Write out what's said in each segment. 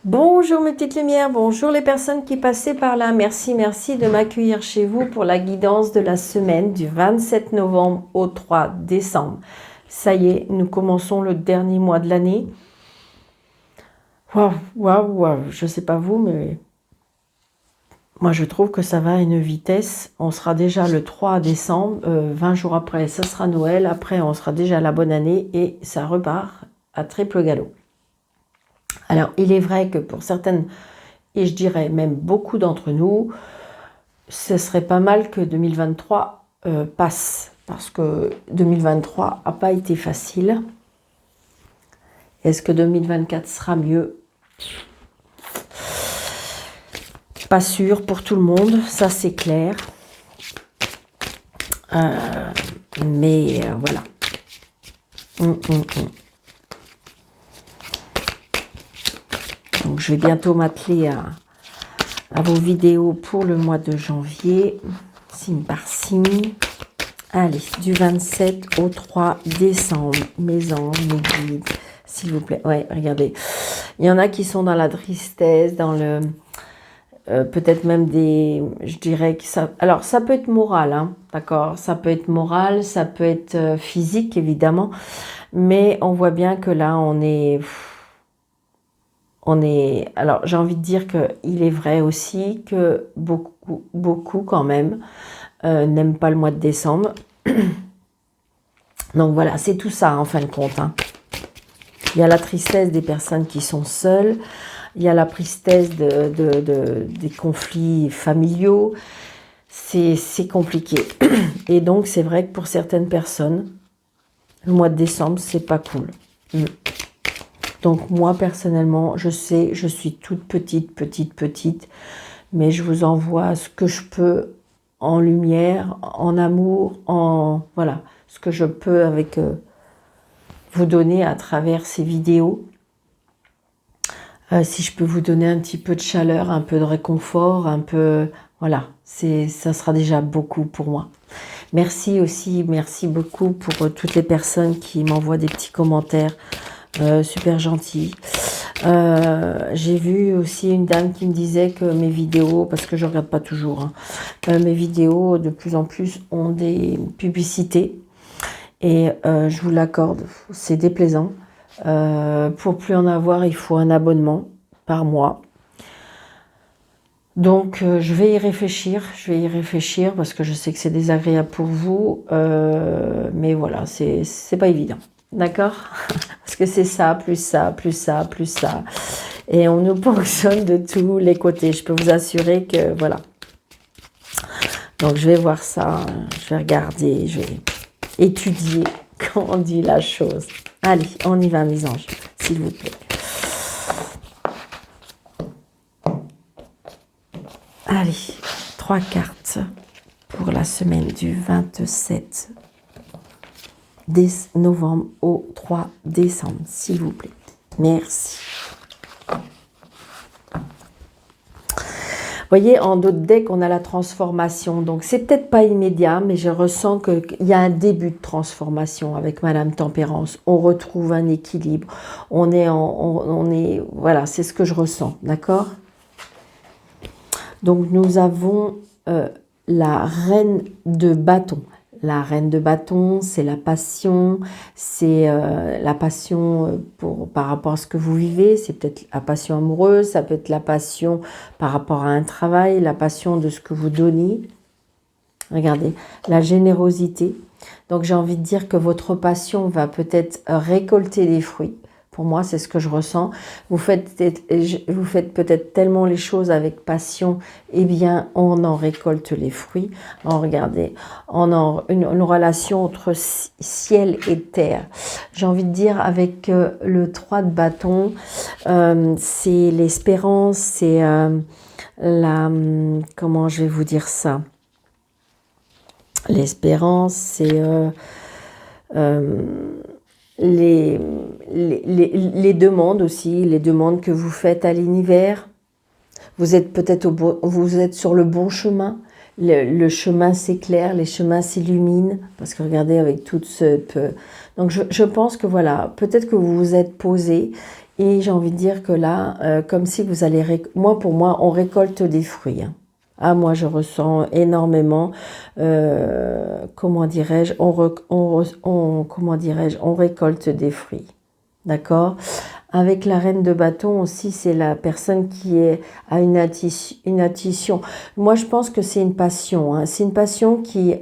Bonjour mes petites lumières, bonjour les personnes qui passaient par là. Merci, merci de m'accueillir chez vous pour la guidance de la semaine du 27 novembre au 3 décembre. Ça y est, nous commençons le dernier mois de l'année. Waouh, waouh, waouh, je sais pas vous, mais moi je trouve que ça va à une vitesse. On sera déjà le 3 décembre, 20 jours après, ça sera Noël. Après, on sera déjà à la bonne année et ça repart à triple galop. Alors, il est vrai que pour certaines, et je dirais même beaucoup d'entre nous, ce serait pas mal que 2023 passe, parce que 2023 n'a pas été facile. Est-ce que 2024 sera mieux? Pas sûr pour tout le monde, ça c'est clair. Mais voilà. Donc je vais bientôt m'atteler à vos vidéos pour le mois de janvier, signe par signe. Allez, du 27 au 3 décembre, mes anges, mes guides, s'il vous plaît. Ouais, regardez, il y en a qui sont dans la tristesse, dans le... peut-être même des... Je dirais que ça... Alors, ça peut être moral, hein, d'accord? Ça peut être moral, ça peut être physique, évidemment. Mais on voit bien que là, on est... Alors, j'ai envie de dire qu'il est vrai aussi que beaucoup quand même, n'aiment pas le mois de décembre. Donc voilà, c'est tout ça en fin de compte. Hein. Il y a la tristesse des personnes qui sont seules, il y a la tristesse des conflits familiaux, c'est compliqué. Et donc c'est vrai que pour certaines personnes, le mois de décembre, c'est pas cool. Donc moi personnellement, je sais, je suis toute petite, mais je vous envoie ce que je peux en lumière, en amour, en voilà, ce que je peux avec vous donner à travers ces vidéos. Si je peux vous donner un petit peu de chaleur, un peu de réconfort, un peu, voilà, ça sera déjà beaucoup pour moi. Merci aussi, merci beaucoup pour toutes les personnes qui m'envoient des petits commentaires super gentils. J'ai vu aussi une dame qui me disait que mes vidéos, parce que je ne regarde pas toujours, hein, mes vidéos de plus en plus ont des publicités et je vous l'accorde, c'est déplaisant. Pour plus en avoir, il faut un abonnement par mois. Donc je vais y réfléchir parce que je sais que c'est désagréable pour vous, mais voilà, c'est pas évident. D'accord? Parce que c'est ça, plus ça, plus ça, plus ça. Et on nous ponctionne de tous les côtés. Je peux vous assurer que, voilà. Donc, je vais voir ça. Je vais regarder. Je vais étudier comment on dit la chose. Allez, on y va, mes anges. S'il vous plaît. Allez, 3 cartes pour la semaine du 27 novembre au 3 décembre, s'il vous plaît. Merci. Vous voyez, en d'autres decks, on a la transformation. Donc, c'est peut-être pas immédiat, mais je ressens qu'il y a un début de transformation avec Madame Tempérance. On retrouve un équilibre. On est, voilà, c'est ce que je ressens, d'accord? Donc, nous avons la reine de bâton. La reine de bâton, c'est la passion, c'est la passion par rapport à ce que vous vivez, c'est peut-être la passion amoureuse, ça peut être la passion par rapport à un travail, la passion de ce que vous donnez. Regardez, la générosité. Donc j'ai envie de dire que votre passion va peut-être récolter des fruits. Pour moi, c'est ce que je ressens. Vous faites peut-être tellement les choses avec passion, eh bien, on en récolte les fruits. Alors, regardez, on a une relation entre ciel et terre. J'ai envie de dire, avec le 3 de bâton, c'est l'espérance, c'est comment je vais vous dire ça? L'espérance, c'est... les demandes aussi, les demandes que vous faites à l'univers. Vous êtes peut-être vous êtes sur le bon chemin. Le chemin s'éclaire, les chemins s'illuminent. Parce que regardez avec toute cette... Donc je pense que voilà, peut-être que vous vous êtes posé Et j'ai envie de dire que là, comme si vous allez... Moi, pour moi, on récolte des fruits. Hein. Ah, moi, je ressens énormément, comment dirais-je, comment dirais-je, on récolte des fruits. D'accord? Avec la reine de bâton aussi, c'est la personne qui a une intuition. Moi, je pense que c'est une passion. Hein. C'est une passion qui...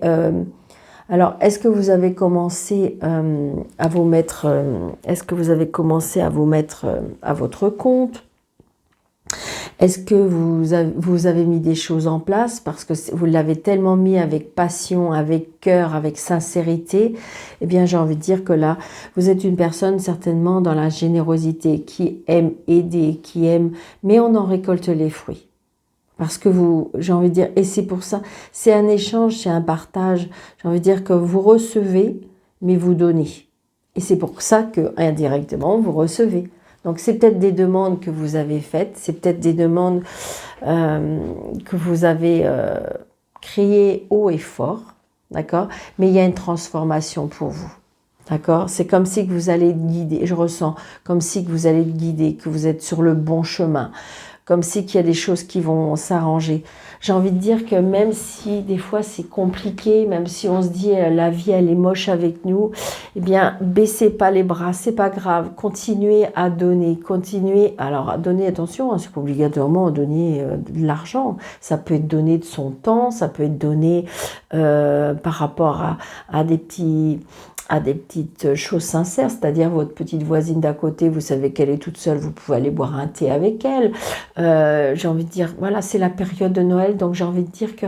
alors, est-ce que vous avez commencé à vous mettre... est-ce que vous avez commencé à vous mettre à votre compte? Est-ce que vous avez mis des choses en place parce que vous l'avez tellement mis avec passion, avec cœur, avec sincérité? Eh bien, j'ai envie de dire que là, vous êtes une personne certainement dans la générosité, qui aime aider, qui aime... Mais on en récolte les fruits. Parce que vous, j'ai envie de dire, et c'est pour ça, c'est un échange, c'est un partage. J'ai envie de dire que vous recevez, mais vous donnez. Et c'est pour ça que, indirectement, vous recevez. Donc, c'est peut-être des demandes que vous avez faites, c'est peut-être des demandes que vous avez criées haut et fort, d'accord? Mais il y a une transformation pour vous, d'accord? C'est comme si que vous allez être guidé, je ressens, comme si que vous allez être guidé, que vous êtes sur le bon chemin, comme si qu'il y a des choses qui vont s'arranger. J'ai envie de dire que même si des fois c'est compliqué, même si on se dit la vie elle est moche avec nous, eh bien baissez pas les bras, c'est pas grave, continuez à donner, continuez. Alors à donner, attention, hein, c'est pas obligatoirement donner de l'argent, ça peut être donné de son temps, ça peut être donné par rapport à des petites choses sincères, c'est-à-dire votre petite voisine d'à côté, vous savez qu'elle est toute seule, vous pouvez aller boire un thé avec elle. J'ai envie de dire, voilà, c'est la période de Noël, donc j'ai envie de dire que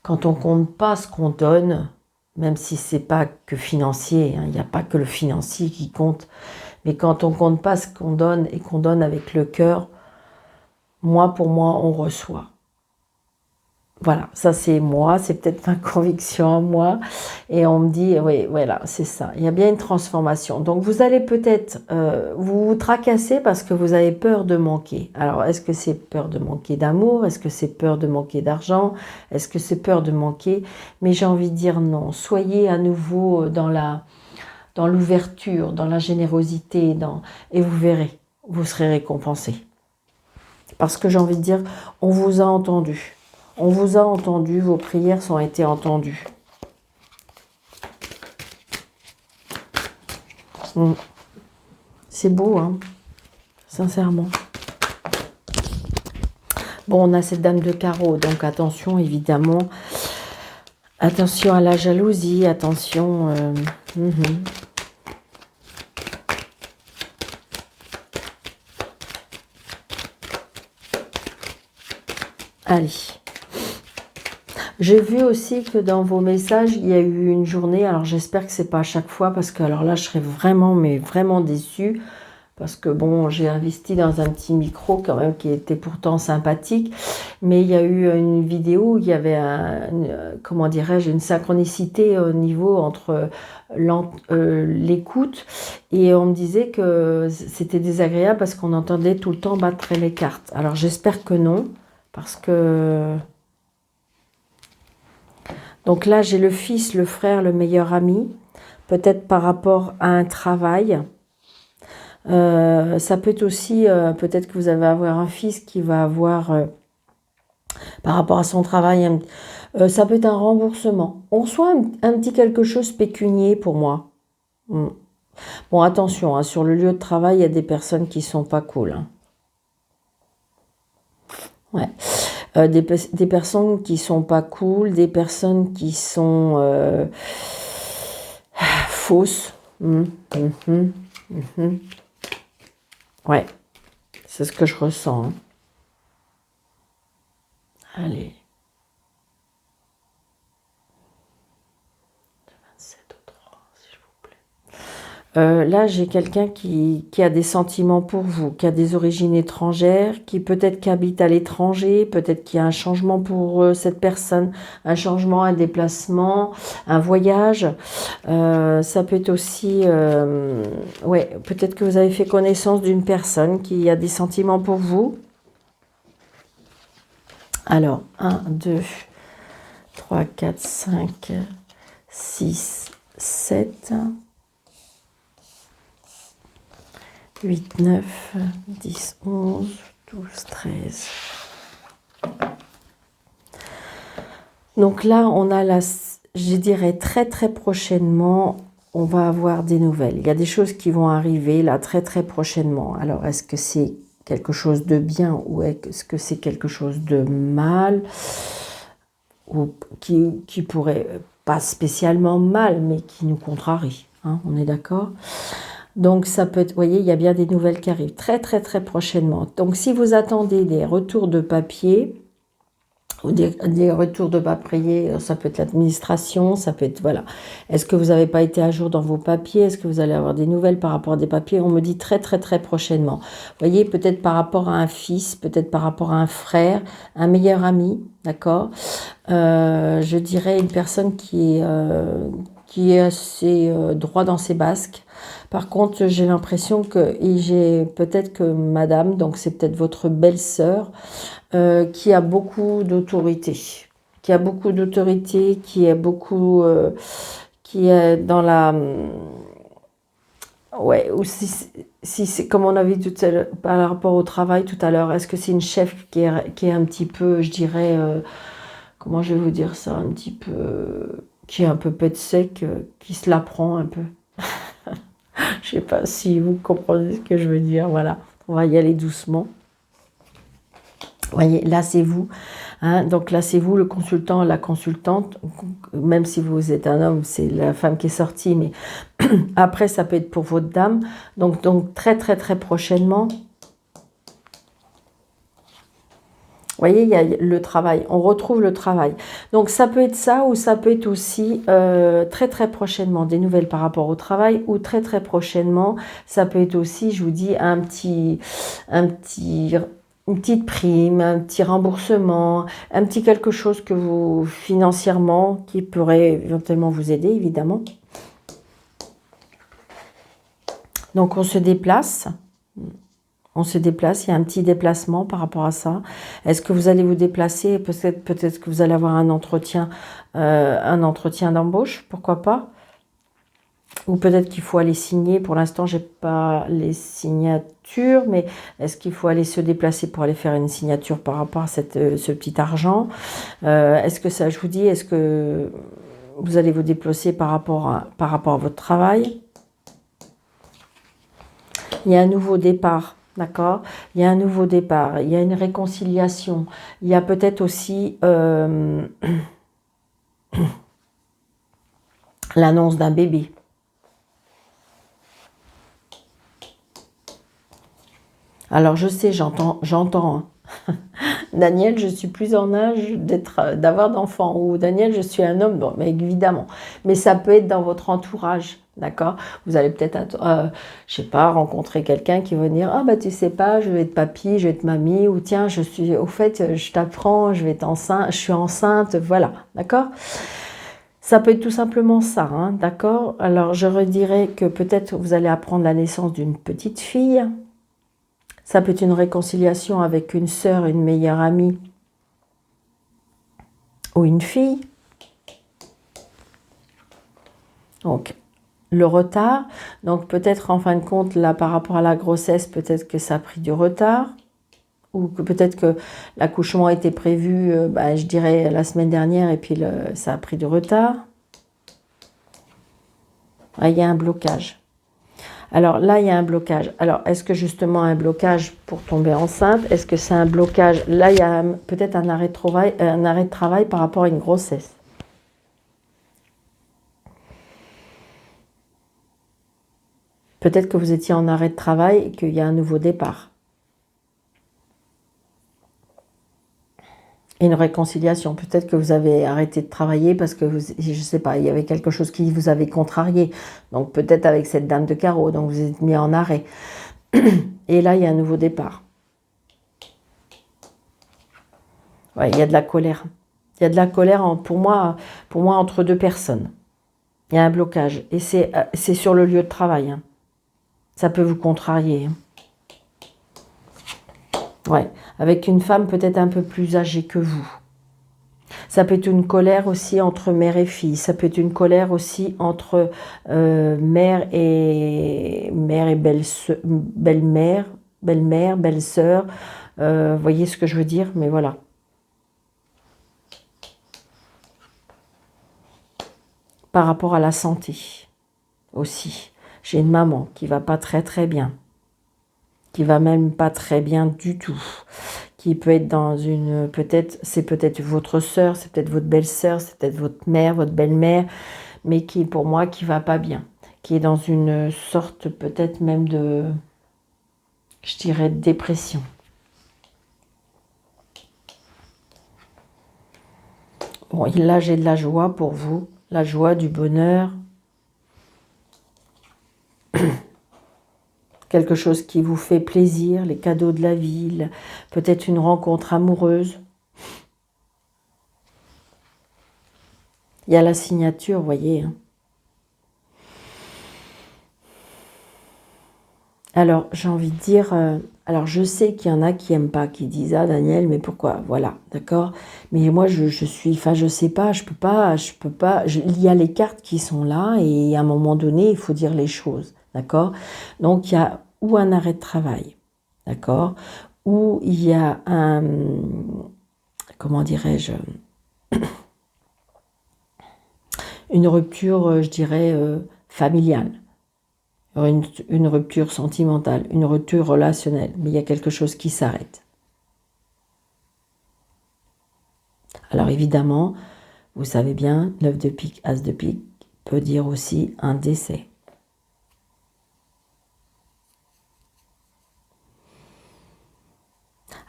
quand on compte pas ce qu'on donne, même si c'est pas que financier, hein, il n'y a pas que le financier qui compte, mais quand on compte pas ce qu'on donne et qu'on donne avec le cœur, pour moi, on reçoit. Voilà, ça c'est moi, c'est peut-être ma conviction à moi. Et on me dit, oui, voilà, c'est ça. Il y a bien une transformation. Donc vous allez peut-être vous tracasser parce que vous avez peur de manquer. Alors, est-ce que c'est peur de manquer d'amour? Est-ce que c'est peur de manquer d'argent? Est-ce que c'est peur de manquer? Mais j'ai envie de dire non. Soyez à nouveau dans l'ouverture, dans la générosité, et vous verrez, vous serez récompensé. Parce que j'ai envie de dire, on vous a entendu. On vous a entendu, vos prières ont été entendues. C'est beau, hein, sincèrement. Bon, on a cette dame de carreau, donc attention, évidemment. Attention à la jalousie, attention. Allez. J'ai vu aussi que dans vos messages, il y a eu une journée, alors j'espère que c'est pas à chaque fois, parce que alors là, je serais vraiment, mais vraiment déçue, parce que bon, j'ai investi dans un petit micro quand même qui était pourtant sympathique, mais il y a eu une vidéo où il y avait comment dirais-je, une synchronicité au niveau entre l'écoute, et on me disait que c'était désagréable parce qu'on entendait tout le temps battre les cartes. Alors j'espère que non, parce que... Donc là, j'ai le fils, le frère, le meilleur ami, peut-être par rapport à un travail. Ça peut être aussi, peut-être que vous allez avoir un fils qui va avoir, par rapport à son travail, ça peut être un remboursement. On reçoit un petit quelque chose pécunier pour moi. Bon, attention, hein, sur le lieu de travail, il y a des personnes qui sont pas cool. Hein. Ouais. Des personnes qui sont pas cool, des personnes qui sont fausses. Ouais, c'est ce que je ressens. Hein. Allez. 27 au 3, s'il vous plaît. Là, j'ai quelqu'un qui a des sentiments pour vous, qui a des origines étrangères, qui peut-être qu'habite à l'étranger, peut-être qu'il y a un changement pour cette personne, un changement, un déplacement, un voyage. Ça peut être aussi... ouais, peut-être que vous avez fait connaissance d'une personne qui a des sentiments pour vous. Alors, 1, 2, 3, 4, 5, 6, 7... 8, 9, 10, 11, 12, 13. Donc là, on a je dirais très très prochainement, on va avoir des nouvelles. Il y a des choses qui vont arriver là très très prochainement. Alors, est-ce que c'est quelque chose de bien ou est-ce que c'est quelque chose de mal ou qui pourrait, pas spécialement mal, mais qui nous contrarie, hein, on est d'accord? Donc ça peut être, vous voyez, il y a bien des nouvelles qui arrivent très très très prochainement. Donc si vous attendez des retours de papier, ou des retours de papier, ça peut être l'administration, ça peut être, voilà. Est-ce que vous n'avez pas été à jour dans vos papiers? Est-ce que vous allez avoir des nouvelles par rapport à des papiers? On me dit très très très prochainement. Vous voyez, peut-être par rapport à un fils, peut-être par rapport à un frère, un meilleur ami, d'accord? Je dirais une personne qui est assez droit dans ses basques. Par contre, j'ai l'impression que, et j'ai peut-être que madame, donc c'est peut-être votre belle-sœur, qui a beaucoup d'autorité, qui est beaucoup, qui est dans la, ouais, ou si c'est comme on a vu tout à l'heure, par rapport au travail tout à l'heure, est-ce que c'est une chef qui est un petit peu, je dirais, comment je vais vous dire ça, un petit peu, qui est un peu pète sec, qui se la prend un peu. Je sais pas si vous comprenez ce que je veux dire, voilà, on va y aller doucement. Vous voyez, là c'est vous, hein, donc là c'est vous le consultant, la consultante, même si vous êtes un homme, c'est la femme qui est sortie, mais après ça peut être pour votre dame, donc très très très prochainement. Vous voyez, il y a le travail, on retrouve le travail. Donc ça peut être ça ou ça peut être aussi très très prochainement des nouvelles par rapport au travail ou très très prochainement, ça peut être aussi, je vous dis, une petite prime, un petit remboursement, un petit quelque chose que vous, financièrement, qui pourrait éventuellement vous aider, évidemment. Donc on se déplace. On se déplace, il y a un petit déplacement par rapport à ça. Est-ce que vous allez vous déplacer? Peut-être que vous allez avoir un entretien d'embauche, pourquoi pas? Ou peut-être qu'il faut aller signer. Pour l'instant, j'ai pas les signatures, mais est-ce qu'il faut aller se déplacer pour aller faire une signature par rapport à ce petit argent? Est-ce que ça, je vous dis, est-ce que vous allez vous déplacer par rapport à votre travail? Il y a un nouveau départ. D'accord? Il y a un nouveau départ, il y a une réconciliation, il y a peut-être aussi l'annonce d'un bébé. Alors je sais, j'entends, hein. Daniel, je suis plus en âge d'avoir d'enfants, ou Daniel, je suis un homme, bon, mais évidemment, mais ça peut être dans votre entourage. D'accord? Vous allez peut-être, je sais pas, rencontrer quelqu'un qui va dire, ah bah tu sais pas, je vais être papy, je vais être mamie, ou tiens, au fait, je t'apprends, je suis enceinte, voilà, d'accord? Ça peut être tout simplement ça, hein, d'accord? Alors je redirais que peut-être vous allez apprendre la naissance d'une petite fille. Ça peut être une réconciliation avec une sœur, une meilleure amie, ou une fille. Donc, le retard, donc peut-être en fin de compte, là par rapport à la grossesse, peut-être que ça a pris du retard, ou que peut-être que l'accouchement était prévu, je dirais, la semaine dernière, et puis ça a pris du retard. Ah, il y a un blocage. Alors là, il y a un blocage. Alors, est-ce que justement un blocage pour tomber enceinte? Est-ce que c'est un blocage? Là, il y a peut-être un arrêt de travail par rapport à une grossesse. Peut-être que vous étiez en arrêt de travail et qu'il y a un nouveau départ. Et une réconciliation. Peut-être que vous avez arrêté de travailler parce que, je ne sais pas, il y avait quelque chose qui vous avait contrarié. Donc peut-être avec cette dame de carreau, donc vous êtes mis en arrêt. Et là, il y a un nouveau départ. Ouais, il y a de la colère. Il y a de la colère, pour moi entre deux personnes. Il y a un blocage. Et c'est sur le lieu de travail, hein. Ça peut vous contrarier. Ouais, avec une femme peut-être un peu plus âgée que vous. Ça peut être une colère aussi entre mère et fille. Ça peut être une colère aussi entre mère et belle-mère, belle-mère, belle-sœur. Voyez ce que je veux dire? Mais voilà. Par rapport à la santé aussi. J'ai une maman qui va pas très très bien. Qui va même pas très bien du tout. Qui peut être dans une... c'est peut-être votre sœur, c'est peut-être votre belle-sœur, c'est peut-être votre mère, votre belle-mère, mais qui, pour moi, qui va pas bien. Qui est dans une sorte peut-être même de... je dirais de dépression. Bon, là, j'ai de la joie pour vous. La joie, du bonheur. Quelque chose qui vous fait plaisir, les cadeaux de la vie, peut-être une rencontre amoureuse. Il y a la signature, vous voyez. Hein. Alors, j'ai envie de dire... alors, je sais qu'il y en a qui n'aiment pas, qui disent « Ah, Daniel, mais pourquoi ?» Voilà, d'accord. Mais moi, je suis... Enfin, je sais pas, je peux pas... il y a les cartes qui sont là et à un moment donné, il faut dire les choses, d'accord. Donc, il y a ou un arrêt de travail, d'accord, ou il y a un... comment dirais-je, une rupture, je dirais, familiale, une rupture sentimentale, une rupture relationnelle, mais il y a quelque chose qui s'arrête. Alors évidemment, vous savez bien, 9 de pique, as de pique peut dire aussi un décès.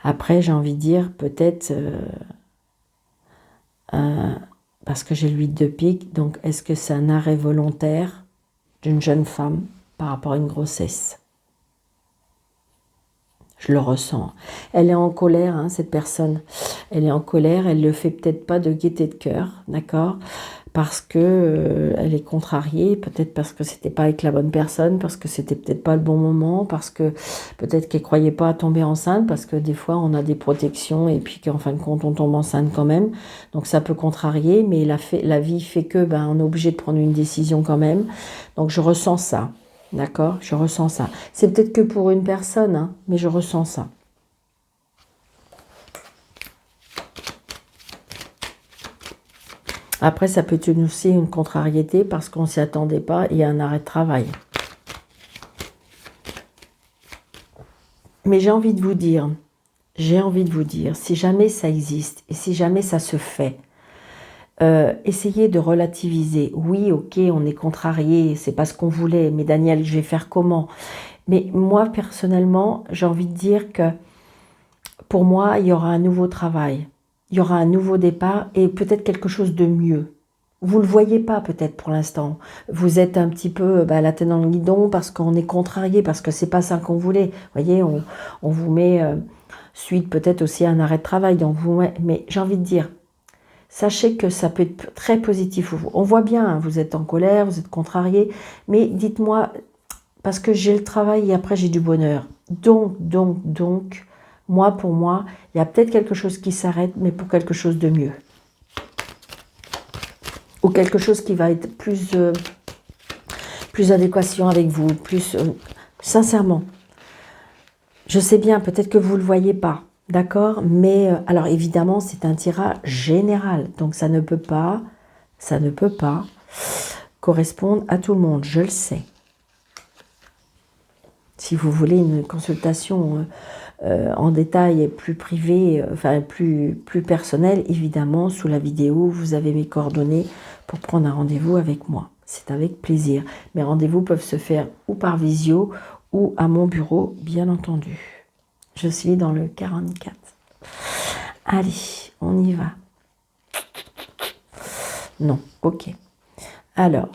Après, j'ai envie de dire peut-être... parce que j'ai l'huile de pique, donc est-ce que c'est un arrêt volontaire d'une jeune femme par rapport à une grossesse? Je le ressens. Elle est en colère, hein, cette personne. Elle est en colère, elle ne le fait peut-être pas de gaieté de cœur, d'accord? Parce que elle est contrariée, peut-être parce que c'était pas avec la bonne personne, parce que c'était peut-être pas le bon moment, parce que peut-être qu'elle croyait pas à tomber enceinte, parce que des fois on a des protections et puis qu'en fin de compte on tombe enceinte quand même. Donc ça peut contrarier, mais la vie fait que on est obligé de prendre une décision quand même. Donc je ressens ça, d'accord? Je ressens ça. C'est peut-être que pour une personne, hein, mais je ressens ça. Après, ça peut être aussi une contrariété parce qu'on ne s'y attendait pas et un arrêt de travail. Mais j'ai envie de vous dire, si jamais ça existe et si jamais ça se fait, essayez de relativiser. Oui, ok, on est contrarié, c'est pas ce qu'on voulait, mais Daniel, je vais faire comment? Mais moi, personnellement, j'ai envie de dire que pour moi, il y aura un nouveau travail. Il y aura un nouveau départ et peut-être quelque chose de mieux. Vous ne le voyez pas peut-être pour l'instant. Vous êtes un petit peu la tête dans le guidon parce qu'on est contrarié, parce que c'est pas ça qu'on voulait. Vous voyez, on vous met suite peut-être aussi à un arrêt de travail. Donc mais j'ai envie de dire, sachez que ça peut être très positif pour vous. On voit bien, hein, vous êtes en colère, vous êtes contrarié, mais dites-moi, parce que j'ai le travail et après j'ai du bonheur. Donc, moi, pour moi, il y a peut-être quelque chose qui s'arrête, mais pour quelque chose de mieux. Ou quelque chose qui va être plus adéquation avec vous, plus sincèrement. Je sais bien, peut-être que vous ne le voyez pas, d'accord? Mais alors évidemment, c'est un tirage général, donc ça ne peut pas correspondre à tout le monde, je le sais. Si vous voulez une consultation en détail et plus privée, enfin plus personnelle, évidemment, sous la vidéo, vous avez mes coordonnées pour prendre un rendez-vous avec moi. C'est avec plaisir. Mes rendez-vous peuvent se faire ou par visio ou à mon bureau, bien entendu. Je suis dans le 44. Allez, on y va. Non, ok. Alors,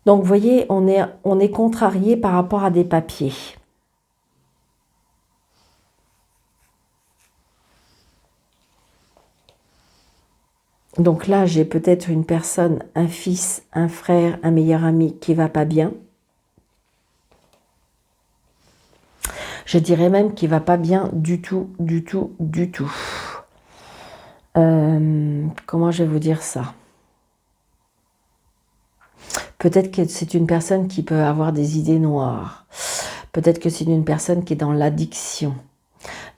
donc vous voyez, on est contrarié par rapport à des papiers. Donc là, j'ai peut-être une personne, un fils, un frère, un meilleur ami qui va pas bien. Je dirais même qu'il va pas bien du tout, du tout, du tout. Comment je vais vous dire ça? Peut-être que c'est une personne qui peut avoir des idées noires. Peut-être que c'est une personne qui est dans l'addiction.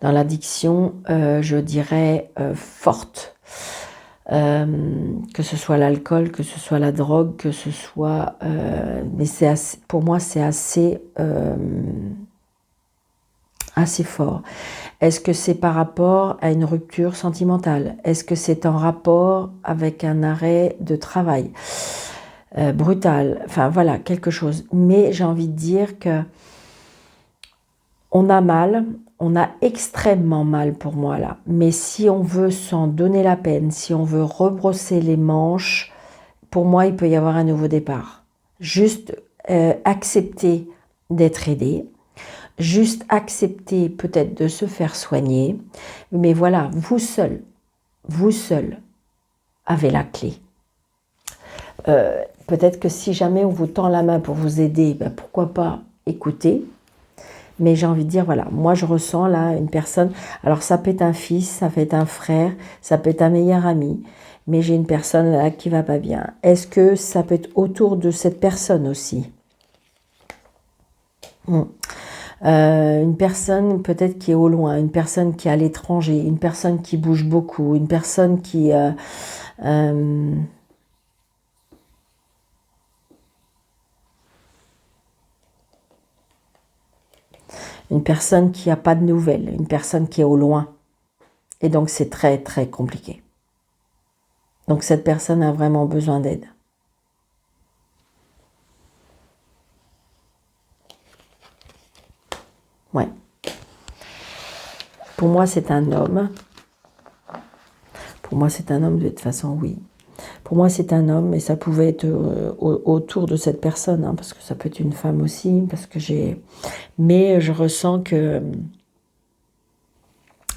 Dans l'addiction, je dirais forte. Que ce soit l'alcool, que ce soit la drogue, que ce soit... mais c'est assez, pour moi, c'est assez fort. Est-ce que c'est par rapport à une rupture sentimentale? Est-ce que c'est en rapport avec un arrêt de travail brutal? Enfin voilà, quelque chose. Mais j'ai envie de dire que on a mal, on a extrêmement mal pour moi là. Mais si on veut s'en donner la peine, si on veut rebrosser les manches, pour moi, il peut y avoir un nouveau départ. Juste accepter d'être aidé, juste accepter peut-être de se faire soigner. Mais voilà, vous seul avez la clé. Peut-être que si jamais on vous tend la main pour vous aider, ben pourquoi pas écouter. Mais j'ai envie de dire, voilà, moi je ressens là une personne, alors ça peut être un fils, ça peut être un frère, ça peut être un meilleur ami, mais j'ai une personne là qui va pas bien. Est-ce que ça peut être autour de cette personne aussi? Une personne peut-être qui est au loin, une personne qui est à l'étranger, une personne qui bouge beaucoup, une personne qui... une personne qui n'a pas de nouvelles, une personne qui est au loin. Et donc c'est très très compliqué. Donc cette personne a vraiment besoin d'aide. Ouais. Pour moi c'est un homme. Pour moi c'est un homme de toute façon, oui. Pour moi c'est un homme, et ça pouvait être autour de cette personne, hein, parce que ça peut être une femme aussi, parce que j'ai... Mais je ressens que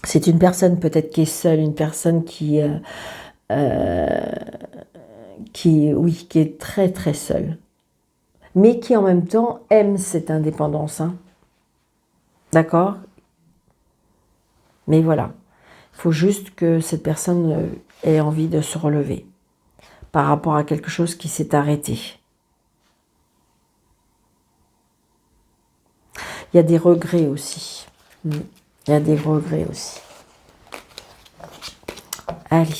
c'est une personne peut-être qui est seule, une personne qui est très très seule, mais qui en même temps aime cette indépendance. Hein. D'accord? Mais voilà, il faut juste que cette personne ait envie de se relever par rapport à quelque chose qui s'est arrêté. Il y a des regrets aussi. Il y a des regrets aussi. Allez.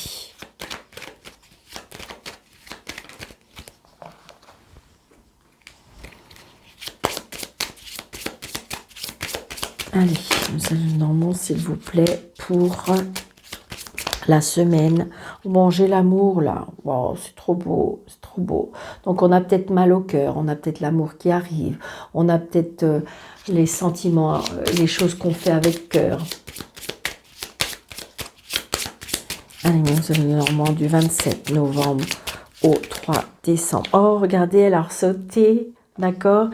Allez, nous allons Normand, s'il vous plaît, pour la semaine. Bon, j'ai l'amour là. Wow, c'est trop beau, c'est trop beau. Donc on a peut-être mal au cœur, on a peut-être l'amour qui arrive, on a peut-être les sentiments, les choses qu'on fait avec cœur. Allez, nous allons Normand du 27 novembre au 3 décembre. Oh, regardez, elle a ressauté, d'accord?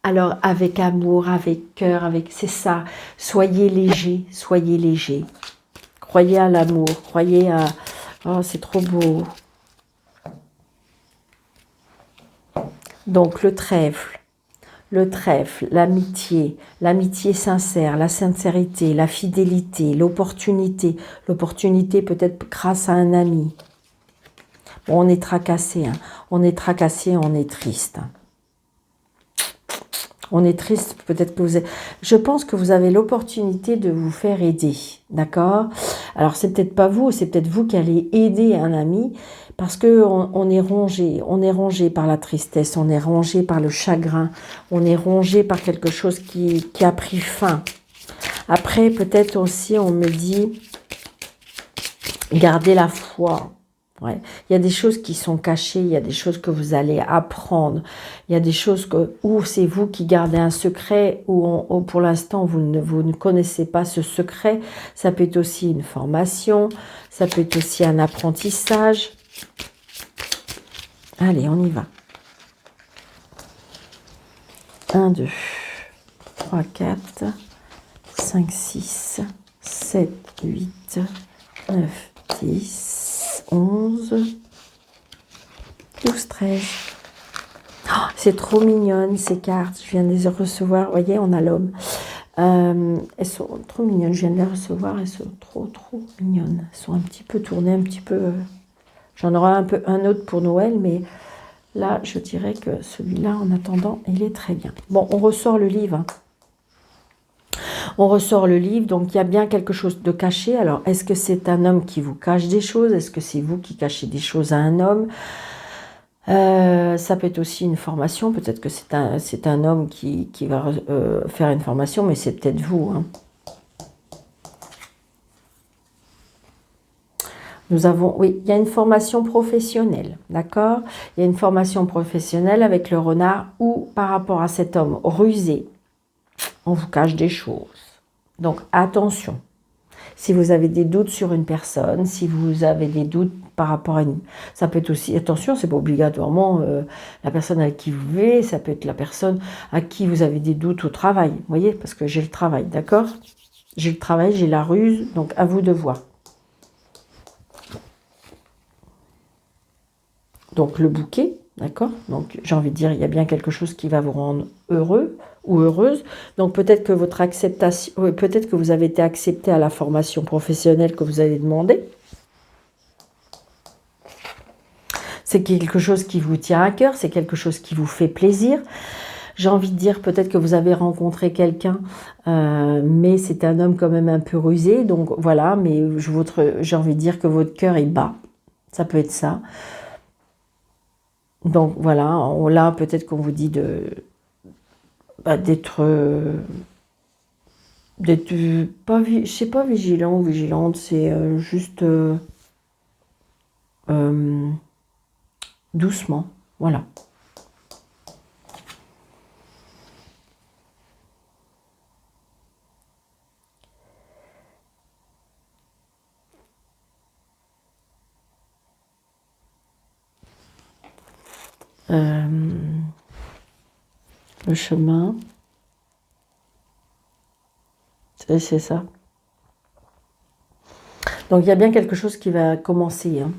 Alors, avec amour, avec cœur, avec... C'est ça. Soyez léger, soyez léger. Croyez à l'amour, croyez à... Oh, c'est trop beau. Donc, le trèfle, l'amitié sincère, la sincérité, la fidélité, l'opportunité. L'opportunité peut-être grâce à un ami. Bon, on est tracassé, hein. On est tracassé, on est triste. On est triste, peut-être que vous êtes... Je pense que vous avez l'opportunité de vous faire aider, d'accord? Alors, c'est peut-être pas vous, c'est peut-être vous qui allez aider un ami, parce que on est rongé par la tristesse, on est rongé par le chagrin, on est rongé par quelque chose qui a pris fin. Après, peut-être aussi, on me dit, gardez la foi. Ouais. Il y a des choses qui sont cachées, il y a des choses que vous allez apprendre, il y a des choses où c'est vous qui gardez un secret, où pour l'instant vous ne connaissez pas ce secret. Ça peut être aussi une formation, ça peut être aussi un apprentissage. Allez, on y va. 1, 2, 3, 4, 5, 6, 7, 8, 9, 10, 11, 12, 13. Oh, c'est trop mignonne ces cartes. Je viens de les recevoir. Vous voyez, on a l'homme. Elles sont trop mignonnes. Je viens de les recevoir. Elles sont trop mignonnes. Elles sont un petit peu tournées, un petit peu... J'en aurai un autre pour Noël, mais là, je dirais que celui-là, en attendant, il est très bien. Bon, on ressort le livre. Hein. On ressort le livre, donc il y a bien quelque chose de caché. Alors, est-ce que c'est un homme qui vous cache des choses? Est-ce que c'est vous qui cachez des choses à un homme? Ça peut être aussi une formation. Peut-être que c'est un homme qui va faire une formation, mais c'est peut-être vous. Hein. Nous avons, oui, il y a une formation professionnelle, d'accord? Il y a une formation professionnelle avec le renard ou par rapport à cet homme rusé, on vous cache des choses. Donc, attention. Si vous avez des doutes sur une personne, si vous avez des doutes par rapport à une... Ça peut être aussi... Attention, c'est pas obligatoirement la personne avec qui vous vivez, ça peut être la personne à qui vous avez des doutes au travail. Vous voyez, parce que j'ai le travail, d'accord? J'ai le travail, j'ai la ruse, donc à vous de voir. Donc le bouquet, d'accord? Donc j'ai envie de dire, il y a bien quelque chose qui va vous rendre heureux ou heureuse. Donc peut-être que votre acceptation, peut-être que vous avez été accepté à la formation professionnelle que vous avez demandé. C'est quelque chose qui vous tient à cœur, c'est quelque chose qui vous fait plaisir. J'ai envie de dire peut-être que vous avez rencontré quelqu'un, mais c'est un homme quand même un peu rusé. Donc voilà, mais j'ai envie de dire que votre cœur est bas. Ça peut être ça. Donc voilà, là peut-être qu'on vous dit d'être pas, je sais pas, vigilant ou vigilante, c'est juste doucement, voilà. Le chemin, c'est ça. Donc il y a bien quelque chose qui va commencer. Hein.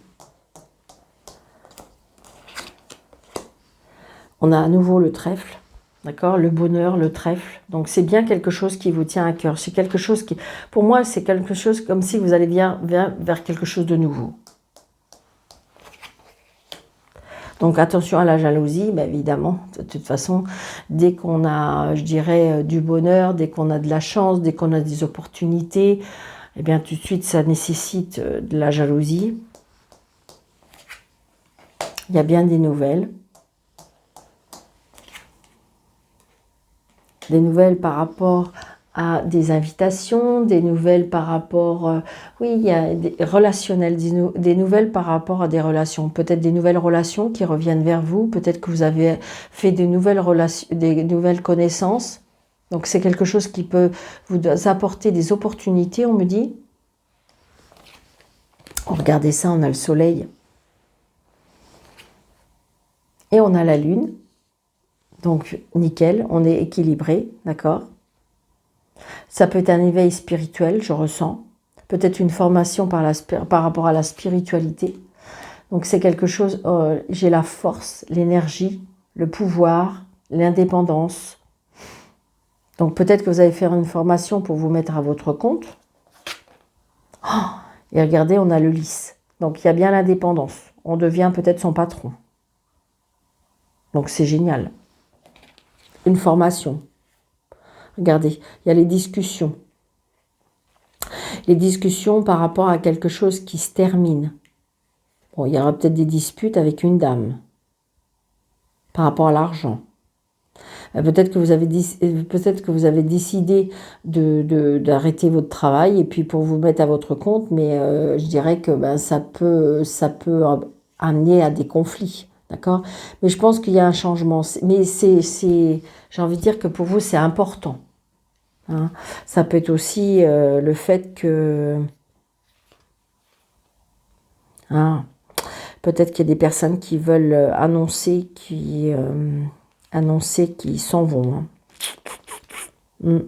On a à nouveau le trèfle, d'accord? Le bonheur, le trèfle. Donc c'est bien quelque chose qui vous tient à cœur. C'est quelque chose qui, pour moi, c'est quelque chose comme si vous allez bien vers quelque chose de nouveau. Donc attention à la jalousie, bah évidemment, de toute façon, dès qu'on a, je dirais, du bonheur, dès qu'on a de la chance, dès qu'on a des opportunités, eh bien tout de suite ça nécessite de la jalousie. Il y a bien des nouvelles. Des nouvelles par rapport à des invitations, des nouvelles par rapport... oui, il y a des relationnels, des nouvelles par rapport à des relations. Peut-être des nouvelles relations qui reviennent vers vous. Peut-être que vous avez fait des nouvelles relations, des nouvelles connaissances. Donc c'est quelque chose qui peut vous apporter des opportunités, on me dit. Regardez ça, on a le soleil. Et on a la lune. Donc nickel, on est équilibré, d'accord? Ça peut être un éveil spirituel, je ressens. Peut-être une formation par rapport à la spiritualité. Donc c'est quelque chose, j'ai la force, l'énergie, le pouvoir, l'indépendance. Donc peut-être que vous allez faire une formation pour vous mettre à votre compte. Oh, et regardez, on a le lys. Donc il y a bien l'indépendance. On devient peut-être son patron. Donc c'est génial. Une formation. Regardez, il y a les discussions. Les discussions par rapport à quelque chose qui se termine. Bon, il y aura peut-être des disputes avec une dame par rapport à l'argent. Peut-être que vous avez décidé d'arrêter votre travail et puis pour vous mettre à votre compte, mais je dirais que ben, ça peut amener à des conflits, d'accord? Mais je pense qu'il y a un changement. Mais j'ai envie de dire que pour vous, c'est important. Hein. Ça peut être aussi le fait que... Hein, peut-être qu'il y a des personnes qui veulent annoncer qu'ils s'en vont. Hein.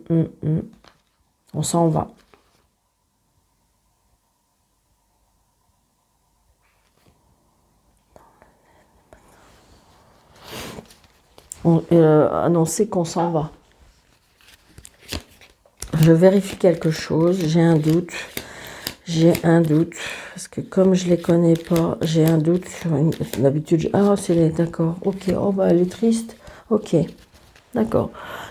On s'en va. Annoncer qu'on s'en va. Je vérifie quelque chose, j'ai un doute. J'ai un doute, parce que comme je ne les connais pas, j'ai un doute sur une... D'habitude, ah, d'accord, ok, oh, bah, elle est triste, ok, d'accord.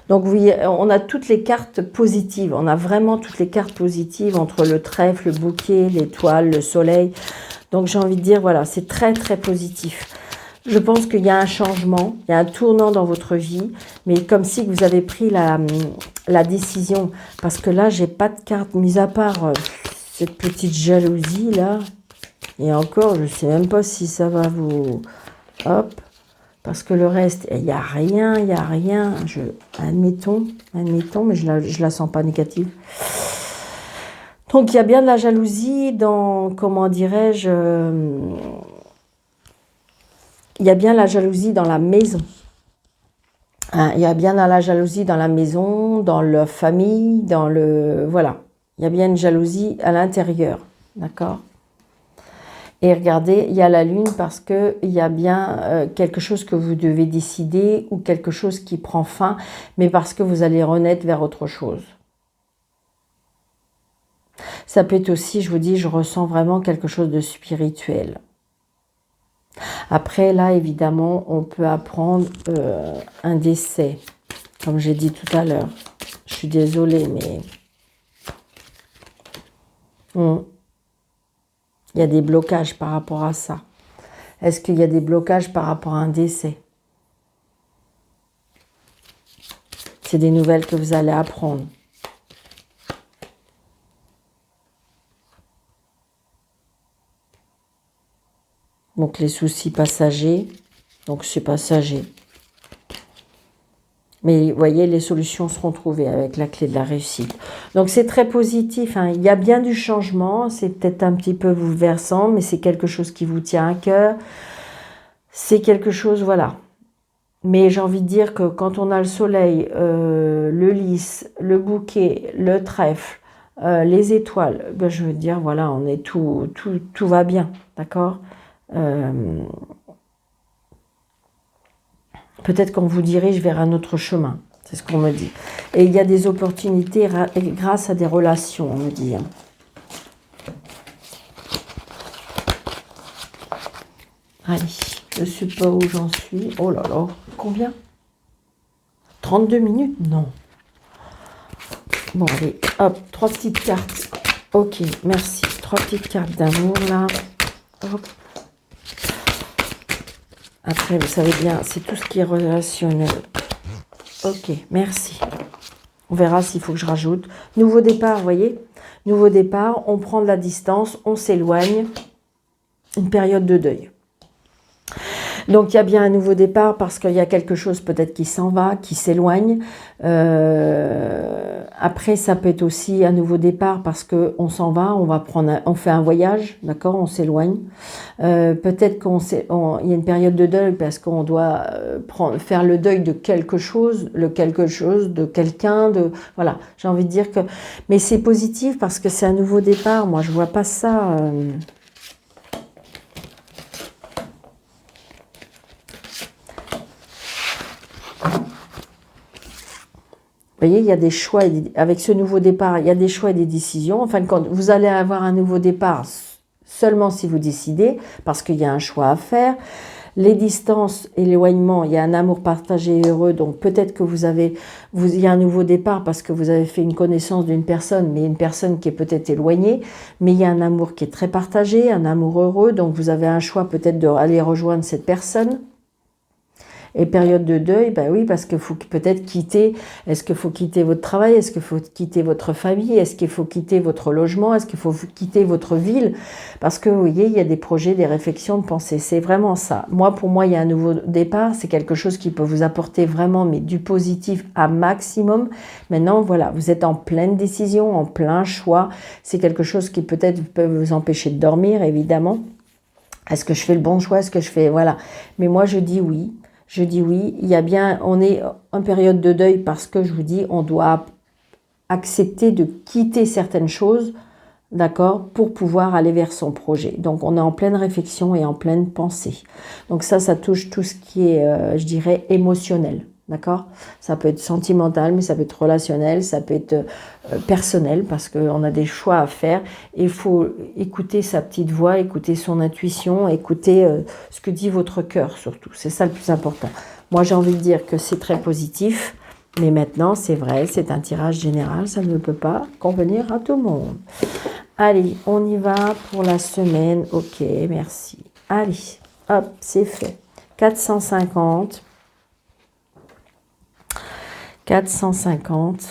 Donc, vous voyez, on a toutes les cartes positives, on a vraiment toutes les cartes positives entre le trèfle, le bouquet, l'étoile, le soleil. Donc, j'ai envie de dire, voilà, c'est très, très positif. Je pense qu'il y a un changement, il y a un tournant dans votre vie, mais comme si vous avez pris la décision. Parce que là, j'ai pas de carte, mis à part cette petite jalousie là. Et encore, je sais même pas si ça va vous... Hop. Parce que le reste, il n'y a rien, il n'y a rien. Admettons, mais je la sens pas négative. Donc, il y a bien de la jalousie dans, comment dirais-je... il y a bien la jalousie dans la maison. Hein, il y a bien la jalousie dans la maison, dans la famille, dans le... Voilà. Il y a bien une jalousie à l'intérieur. D'accord ? Et regardez, il y a la lune parce qu'il y a bien quelque chose que vous devez décider ou quelque chose qui prend fin, mais parce que vous allez renaître vers autre chose. Ça peut être aussi, je vous dis, je ressens vraiment quelque chose de spirituel. Après, là, évidemment, on peut apprendre un décès, comme j'ai dit tout à l'heure. Je suis désolée, mais... il y a des blocages par rapport à ça. Est-ce qu'il y a des blocages par rapport à un décès? C'est des nouvelles que vous allez apprendre. Donc les soucis passagers, donc c'est passager. Mais vous voyez, les solutions seront trouvées avec la clé de la réussite. Donc c'est très positif, hein. Il y a bien du changement, c'est peut-être un petit peu bouleversant, mais c'est quelque chose qui vous tient à cœur. C'est quelque chose, voilà. Mais j'ai envie de dire que quand on a le soleil, le lys, le bouquet, le trèfle, les étoiles, ben je veux dire, voilà, on est tout va bien, d'accord? Peut-être qu'on vous dirige vers un autre chemin, c'est ce qu'on me dit. Et il y a des opportunités grâce à des relations, on me dit. Allez, je ne sais pas où j'en suis. Oh là là, combien? 32 minutes? Non. Bon, allez, hop, 3 petites cartes. Ok, merci. 3 petites cartes d'amour, là. Hop. Après, vous savez bien, c'est tout ce qui est relationnel. Ok, merci. On verra s'il faut que je rajoute. Nouveau départ, vous voyez? Nouveau départ, on prend de la distance, on s'éloigne. Une période de deuil. Donc, il y a bien un nouveau départ parce qu'il y a quelque chose peut-être qui s'en va, qui s'éloigne. Après, ça peut être aussi un nouveau départ parce qu'on s'en va, on fait un voyage, d'accord, on s'éloigne. Peut-être qu'il y a une période de deuil parce qu'on doit faire le deuil de quelque chose, de quelqu'un, voilà, j'ai envie de dire que... Mais c'est positif parce que c'est un nouveau départ. Moi, je vois pas ça... Vous voyez, il y a des choix, avec ce nouveau départ, il y a des choix et des décisions. En fin de compte, vous allez avoir un nouveau départ seulement si vous décidez, parce qu'il y a un choix à faire. Les distances et l'éloignement, il y a un amour partagé et heureux, donc peut-être que il y a un nouveau départ parce que vous avez fait une connaissance d'une personne, mais une personne qui est peut-être éloignée, mais il y a un amour qui est très partagé, un amour heureux, donc vous avez un choix peut-être d'aller rejoindre cette personne. Et période de deuil, ben oui, parce qu'il faut peut-être quitter, est-ce qu'il faut quitter votre travail, est-ce qu'il faut quitter votre famille, est-ce qu'il faut quitter votre logement, est-ce qu'il faut quitter votre ville, parce que vous voyez, il y a des projets, des réflexions de pensée, c'est vraiment ça. Pour moi, il y a un nouveau départ, c'est quelque chose qui peut vous apporter vraiment, mais du positif à maximum. Maintenant, voilà, vous êtes en pleine décision, en plein choix, c'est quelque chose qui peut-être peut vous empêcher de dormir, évidemment. Est-ce que je fais le bon choix, est-ce que je fais, voilà. Mais moi, je dis oui. Je dis oui, on est en période de deuil parce que je vous dis, on doit accepter de quitter certaines choses, d'accord, pour pouvoir aller vers son projet. Donc, on est en pleine réflexion et en pleine pensée. Donc ça touche tout ce qui est, je dirais, émotionnel, D'accord? Ça peut être sentimental, mais ça peut être relationnel, ça peut être personnel, parce qu'on a des choix à faire. Et il faut écouter sa petite voix, écouter son intuition, écouter ce que dit votre cœur surtout. C'est ça le plus important. Moi, j'ai envie de dire que c'est très positif, mais maintenant, c'est vrai, c'est un tirage général, ça ne peut pas convenir à tout le monde. Allez, on y va pour la semaine. Ok, merci. Allez, hop, c'est fait. 450. 450.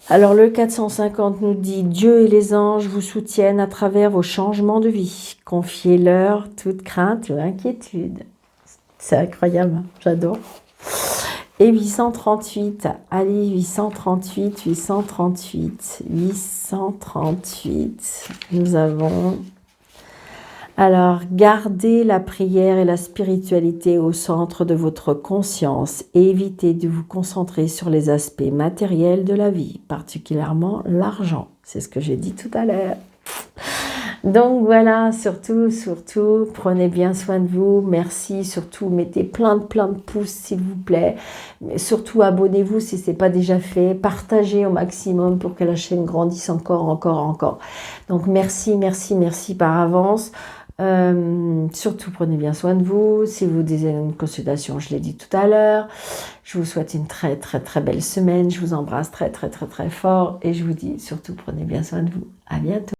Alors le 450 nous dit « Dieu et les anges vous soutiennent à travers vos changements de vie. Confiez-leur toute crainte ou inquiétude. » C'est incroyable, hein, j'adore. Et 838, allez, 838, 838, 838. Nous avons... Alors, gardez la prière et la spiritualité au centre de votre conscience et évitez de vous concentrer sur les aspects matériels de la vie, particulièrement l'argent. C'est ce que j'ai dit tout à l'heure. Donc voilà, surtout, prenez bien soin de vous. Merci, surtout, mettez plein de pouces, s'il vous plaît. Mais surtout, abonnez-vous si ce n'est pas déjà fait. Partagez au maximum pour que la chaîne grandisse encore. Donc merci par avance. Surtout, prenez bien soin de vous. Si vous désirez une consultation, je l'ai dit tout à l'heure. Je vous souhaite une très belle semaine. Je vous embrasse très fort. Et je vous dis, surtout, prenez bien soin de vous. À bientôt.